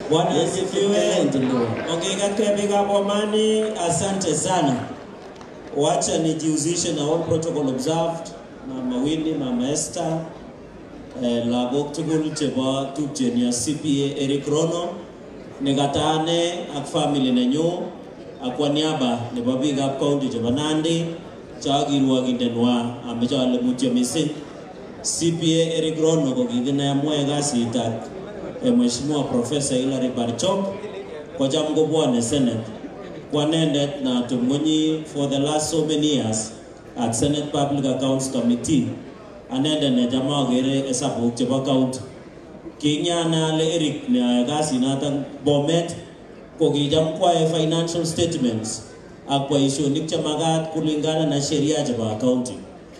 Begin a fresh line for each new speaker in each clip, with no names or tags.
Bwana asifiwe. Okay, katika piga bomani, asante sana. Wacha nijihusishe na all protocol observed. Mama Winnie, Mama Esther, lagok tugul chebo tupchen ya CPA Eric Rono, negatane ak family nenyu, ak kwa niaba nebo biikab county chebo Nandi, chakirwokindenwa ameche ale mutyo mising. CPA Eric Rono ko kikinai amwae kasit ak Mheshimiwa Professor Hilary Barchok kocham kobwane Senate. Kwa nendet na tumngonyi for the last so many years at Senate Public Accounts Committee. Anendet ne jama gere esabuk chebo county. Kinyana le Eric ne kasi natang Bomet ko kijam kwae financial statements ak boisionik chemagat kulingana na sheria chebo county.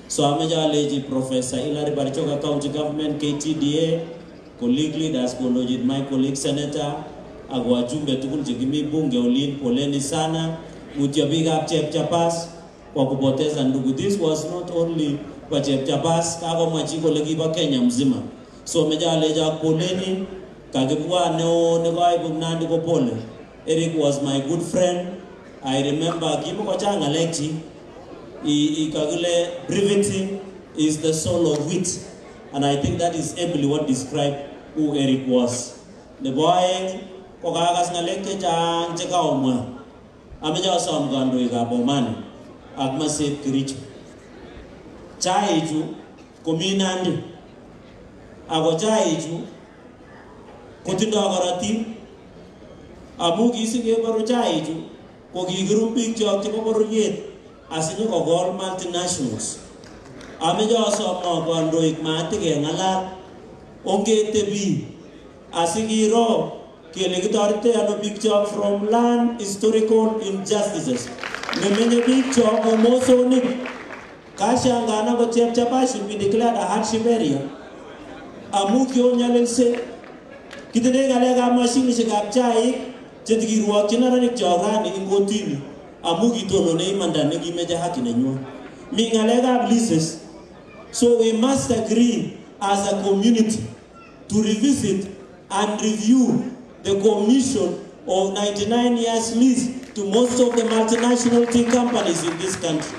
So ameja leji Professor Hilary Barchok County Government KTDA, colleague leaders kolojit my colleague senator ak wajumbe tugul chekimi bunge olin, poleni sana mutyo biikab Chepchapas kwa kupoteza ndugu. This was not only kwa Chepchapas, kagomwa chi kole kiba Kenya mzima. So ameja leja poleni kakibwa neo nekaibu Nandi ko pole. Eric was my good friend. I remember kibo kwa changa lekchi ikagile brevity is the soul of wit, and I think that is ably what described who Eric was. The boy kokagas ngalek chan chekaomwa ameja som gando ga bomani agma sep kirich chaichu kominandi ago chaichu kotindo karati amu kisige baro chaichu ko kigirum biik chok chebo bororiet asinyo ko gol multinationals ameja som gandoik matige ngalal ongetebi asigiro kele kitorite ano biik chok from land historical injustices nemenye biik chok omosonik kashangana ko Chepchapas should be declared a hardship area amu kionyalelse kitene galeka mashinishekab chaik chetikirwokyin neranik chok rani ingotini amu kitonone imanda nekimeche haki nenywa mi galekab leases. So we must agree as a community to revisit and review the commission of 99 years lease to most of the multinational tea companies in this country.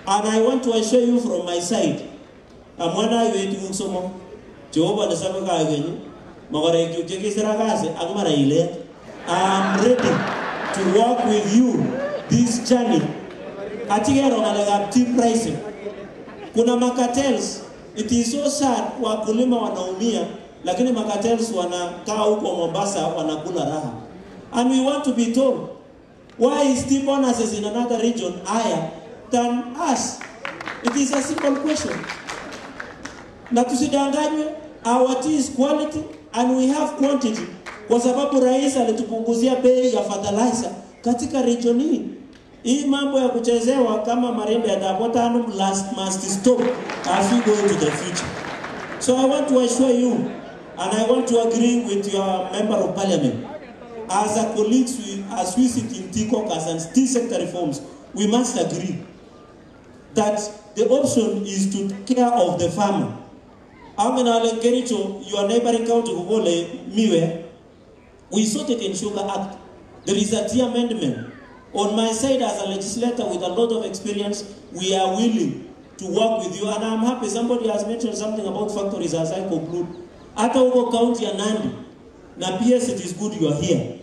And I want to assure you from my side, I'm ready to work with you this journey. Tea pricing. Kuna makatels, it is so sad wakulima wanaumia, lakini makatels wanakaa huko Mombasa wanakula raha. And we want to be told, why is tea bonuses in another region higher than us? It is a simple question. Na tusidanganywe, our tea is quality and we have quantity. Kwa sababu rais alitupunguzia bei ya fertilizer katika region hii. Hii mambo ya kuchezewa kama Marinde ya Dabotano must stop as we go into the future. So I want to assure you, and I want to agree with your member of parliament, as a colleagues, as we sit in tea caucus and tea sector reforms, we must agree that the option is to take care of the farmer. Angenale Kericho, your neighboring county Kugole, Miwe, we sorted in Sugar Act. There is a tea amendment. On my side as a legislator with a lot of experience, we are willing to work with you, and I'm happy somebody has mentioned something about factories as I conclude. Ata uko county ya Nandi, na PS it is good you are here.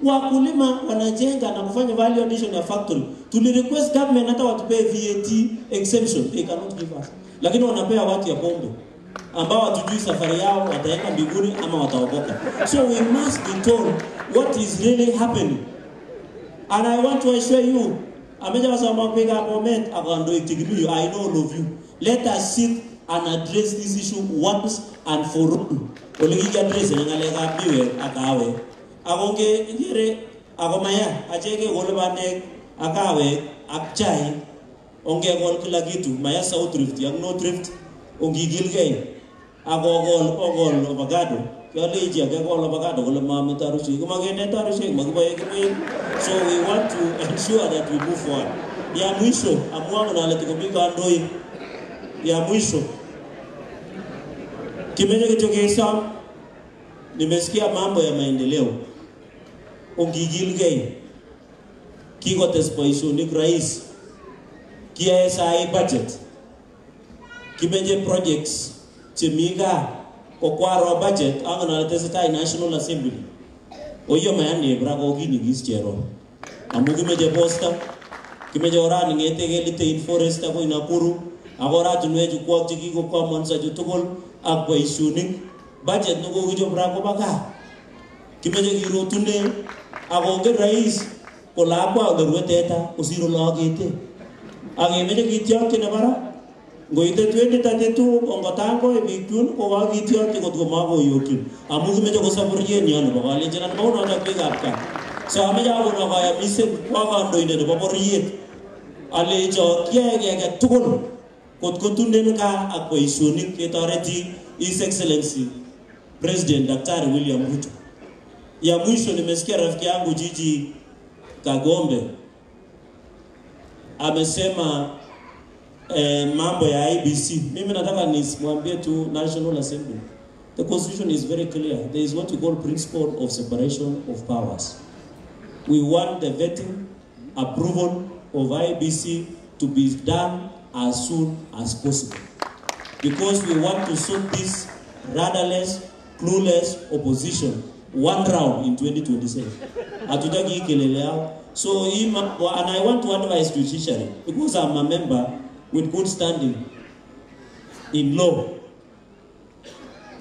Wakulima wanajenga na kufanya value addition ya factory. Tuli request government hata watupe VAT exemption, they cannot give us. Lakini wanapea watu ya pombe ambao hatujui safari yao wataenda mbinguni ama wataokoka. So we must be told what is really happening. And I want to assure you, I know all of you. Let us sit and address this issue once and for all. So we want to ensure that we move forward. Ya mwisho, amuangu na letikopika andoi. Ya mwisho. Kimenye kichoke isa, nimesikia mambo ya maendeleo. Ongigilgei kikotes boisionik rais kiyae sai budget kimeje projects chemiga kokwaro budget angana tesetai National Assembly oyo mayani brako gini gischero amu kimeje posta kimeje orani ngete gelite in forest ako Nakuru agora tunweju kwa chikiko kwa monsa jutugol ak boisionik budget no gogijo brako baka kimeje girotune agonge rais kolakwa ogerweteta usiro lagete agemeje kityok ne bara ngoite 2032 ongotango ibikun ko wagityok ko mago yokin amu kimeje ko saburien yon bo kalenjana bo no ta pigapka so ameja ko no kaya mise kwa kandoinde nebo boriet alejo kiege tugul kotko tunden ka ak boisionik ketoreti His Excellency President Daktari William Ruto. Ya mwisho nimesikia rafiki yangu Jiji Kagombe amesema mambo ya IBC. Mimi nataka nimwambie tu National Assembly. The constitution is very clear. There is what we call principle of separation of powers. We want the vetting approval of IBC to be done as soon as possible. Because we want to sort this rudderless, clueless opposition one round in 2027. Atutaki kelele yao. So, and I want to advise the judiciary, because I'm a member with good standing in law.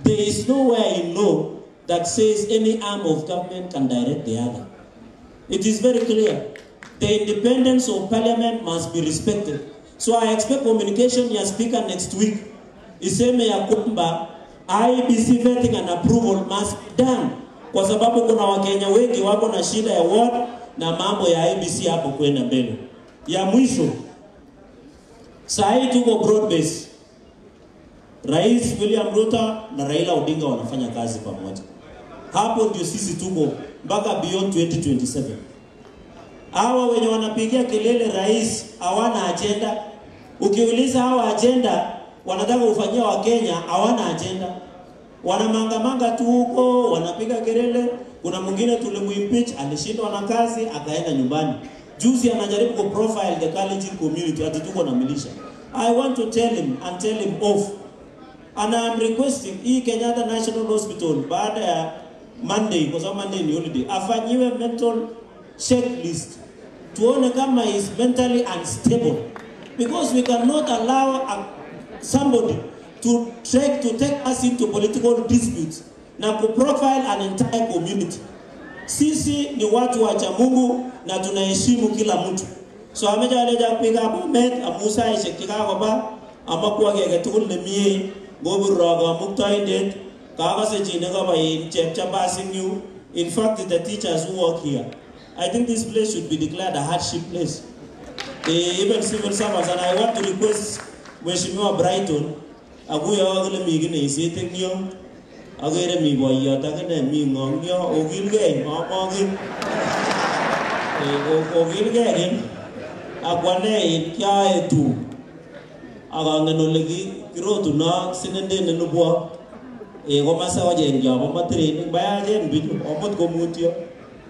There is nowhere in law that says any arm of government can direct the other. It is very clear. The independence of parliament must be respected. So I expect communication ya speaker next week. Iseme ya kwamba IBC vetting and approval must be done. Kwa sababu kuna Wakenya wengi wako na shida ya ward na mambo ya IBC hapo kwenda mbele. Ya mwisho, sahi tuko broad base. Rais William Ruto na Raila Odinga wanafanya kazi pamoja. Hapo ndio sisi tuko mpaka beyond 2027. Hawa wenye wanapigia kelele rais hawana agenda. Ukiuliza hawa agenda wanataka ufanyia wa Kenya, hawana agenda. Wanamangamanga tu huko, wanapiga kelele. Kuna mwingine tulimuimpeach, alishindwa na kazi, akaenda nyumbani. Juzi anajaribu ku profile the Kalenjin community ati tuko na militia. I want to tell him and tell him off. And I'm requesting hii Kenyatta National Hospital baada ya Monday, kwa sababu Monday ni holiday, afanyiwe mental checklist. Tuone kama is mentally unstable. Because we cannot allow somebody to take us into political disputes na ku profile an entire community. Sisi ni watu wa Mungu na tunaheshimu kila mtu. So amejaleja kupiga Bomet amusa ishekika kwa amakuwa gegetukul nemie goburoga muktaindet kaga se jine ga bai chepcha passing you. In fact, the teachers who work here, I think this place should be declared a hardship place. Even civil servants, and I want to request Mheshimiwa Brighton aguya wagele migine isete nyo agere mi boya takene mi ngongyo ogilge ngomogin ogilge agwane itya etu agangeno legi kirotu na sinende nenubwa gomasa waje njaba matreni bayaje mbidu omot komutyo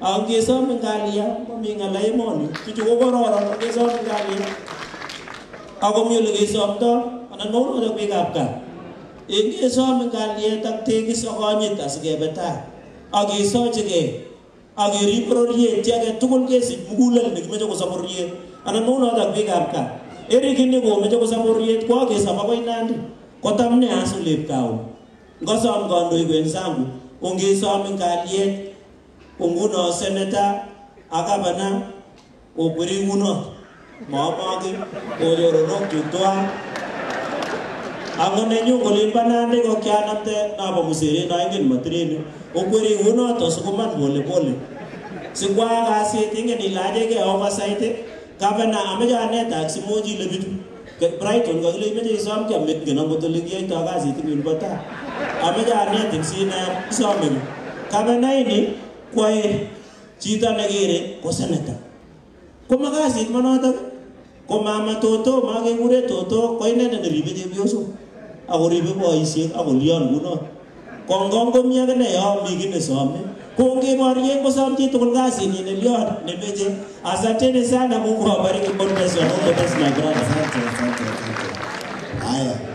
angesa mengalia mingala imoni kitu gogorora ngesa mengalia agomyo legi somto ana nono de pigapka ingesa mengalia taktegi sokonyita sigebeta agiso chege agiri prorie tiage tukul kesi mugulel nikimeje kusamorie ana nono de pigapka erikini go meje kusamorie kwa kesa bako inandi kotamne asulip kawo ngoso mgondo igwenzangu ongesa mengalia unguno senator akabana opuri uno mawagi oyorono tutwa angone nyungo limbana ndiko kyanamte nabo musere na ingin matreni opuri uno to sukuman bole sikwa gasi tinge nilaje ke oversight kabana ameja ne taxi moji lebitu Brighton gagile imeje isam kya metgena botoligi ito gasi tingi bata ameja ne taxi na isam kabana ini kwa chita negere ko senata ko magasi manota ko mama toto mage gure toto ko inene ribe je bioso agoribe boisi agolion guno Kongongo miagane yo migine some. Kungi moriye kosom chitugul kasini neliot nemeje. Asanteni sana, Mungu awabariki. God bless you. God bless my brother.
Asante. Haya.